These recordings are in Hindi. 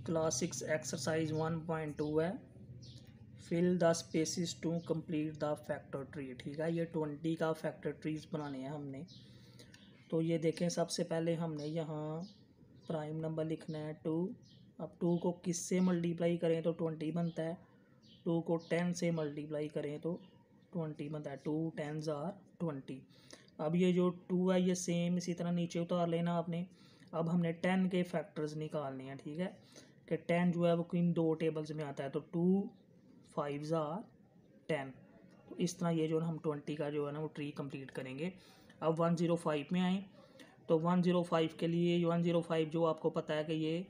क्लास 6 एक्सरसाइज 1.2 है। Fill the spaces to complete the factor tree. ठीक है, ये 20 का फैक्टर ट्रीज बनाने हैं हमने। तो ये देखें, सबसे पहले हमने यहाँ प्राइम नंबर लिखना है 2। अब 2 को किस से मल्टीप्लाई करें तो 20 बनता है। 2 को 10 से मल्टीप्लाई करें तो 20 बनता है। 2 10s are 20। अब ये जो 2 है ये सेम इसी तरह नीचे उतार लेना आपने। अब हमने 10 के फैक्टर्स निकालने हैं। ठीक है, कि 10 जो है वो किन दो टेबल्स में आता है, तो 2 5s are 10। तो इस तरह ये जो है हम 20 का जो है ना वो ट्री कंप्लीट करेंगे। अब 105 में आए तो 105 के लिए 105 जो आपको पता है कि ये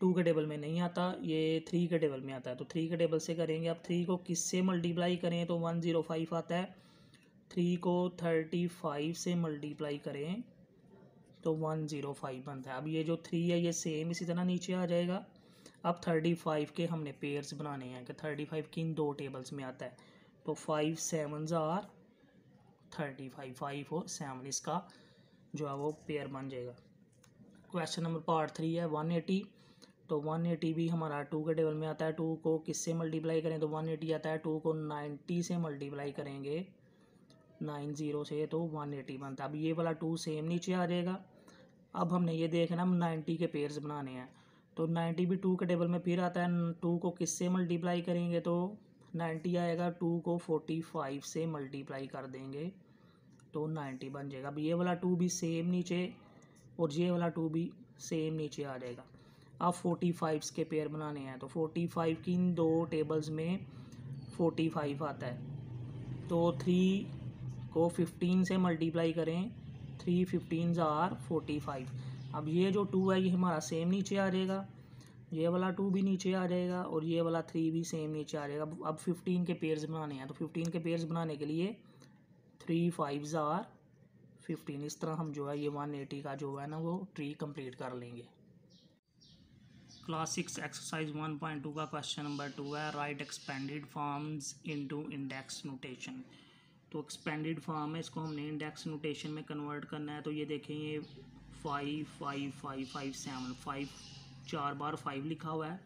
2 के टेबल में नहीं आता, ये 3 के टेबल में आता है। तो 3 के टेबल से करेंगे। अब 3 को किस से मल्टीप्लाई करें तो 105 आता है। 3 को 35 से मल्टीप्लाई करें तो 105 बनता है। अब ये जो 3 है ये सेम इसी तरह नीचे आ जाएगा। अब 35 के हमने पेयर्स बनाने हैं कि 35 किन दो टेबल्स में आता है, तो 5 7s are 35। 5 और 7 इसका जो है वो पेयर बन जाएगा। क्वेश्चन नंबर पार्ट 3 है 180। तो 180 भी हमारा 2 के टेबल में आता है। 2 को किससे मल्टीप्लाई करें तो 180 आता है। 2 को 90 से मल्टीप्लाई करेंगे 90 से तो 180 बनता है। अब ये वाला 2 सेम नीचे आ जाएगा। अब हमने ये देखना हम 90 के पेयर्स बनाने हैं। तो 90 भी 2 के टेबल में फिर आता है। 2 को किससे मल्टीप्लाई करेंगे तो 90 आएगा। 2 को 45 से मल्टीप्लाई कर देंगे तो 90 बन जाएगा। अब ये वाला 2 भी सेम नीचे और ये वाला 2 भी सेम नीचे आ जाएगा। अब 45 के पेयर बनाने हैं। तो 45 की इन दो टेबल्स में 45 आता है। तो 3 को 15 से मल्टीप्लाई करें, 3 15s are 45। अब ये जो 2 है ये हमारा सेम नीचे आ जाएगा। ये वाला 2 भी नीचे आ जाएगा और ये वाला 3 भी सेम नीचे आ जाएगा। अब 15 के पेयर्स बनाने हैं। तो 15 के पेयर्स बनाने के लिए 3 5s are 15। इस तरह हम जो है ये 180 का जो है ना वो ट्री कंप्लीट कर लेंगे। क्लास 6 एक्सरसाइज 1.2 का क्वेश्चन नंबर 2 है, right expanded forms into index notation. तो एक्सपेंडेड फॉर्म है, इसको हमने इंडेक्स नोटेशन में कन्वर्ट करना है। तो ये देखें, ये 5 5 5 5 7 5 4 बार 5 लिखा हुआ है।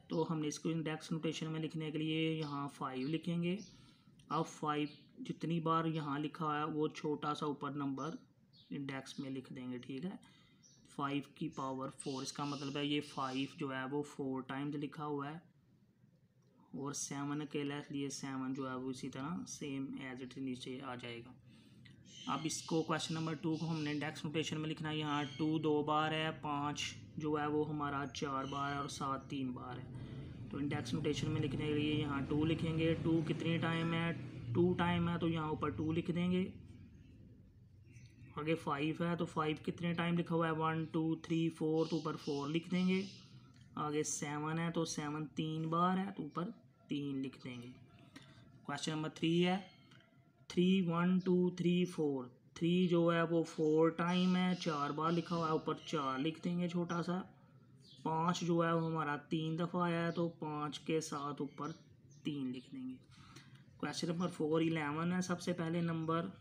तो हमने इसको इंडेक्स नोटेशन में लिखने के लिए यहाँ 5 लिखेंगे। अब 5 जितनी बार यहाँ लिखा हुआ है वो छोटा सा ऊपर नंबर इंडेक्स में लिख देंगे। ठीक है, 5 की पावर 4, इसका मतलब है ये 5 जो है वो 4 टाइम्स लिखा हुआ है और 7 अकेला, इसलिए 7 जो है वो इसी तरह सेम एज इट नीचे आ जाएगा। अब इसको क्वेश्चन नंबर 2 को हमने इंडेक्स नोटेशन में लिखना है। यहाँ 2 2 बार है, 5 जो है वो हमारा 4 बार है और 7 3 बार है। तो इंडेक्स नोटेशन में लिखने के लिए यहाँ 2 लिखेंगे। 2 कितनी टाइम है, 2 टाइम है तो यहाँ ऊपर 2 लिख देंगे। आगे 5 है तो 5 कितने टाइम लिखा हुआ है, 1 2 3 4 तो ऊपर 4 लिख देंगे। आगे 7 है तो 7 3 बार है तो ऊपर 3 लिख देंगे। क्वेश्चन नंबर 3 है 3 1 2 3 4। 3 जो है वो 4 टाइम है, 4 बार लिखा हुआ है, ऊपर 4 लिख देंगे छोटा सा। 5 जो है वो हमारा 3 दफ़ा आया है तो 5 के साथ ऊपर 3 लिख देंगे। क्वेश्चन नंबर 4 11 है, सबसे पहले नंबर।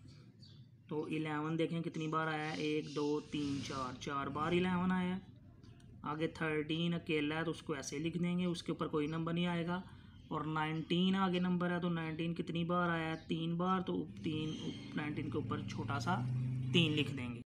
तो 11 देखें कितनी बार आया है, 1 2 3 4, 4 बार 11 आया है। आगे 13 अकेला है तो उसको ऐसे लिख देंगे, उसके ऊपर कोई नंबर नहीं आएगा। और 19 आगे नंबर है तो 19 कितनी बार आया है, 3 बार, तो 3 19 के ऊपर छोटा सा 3 लिख देंगे।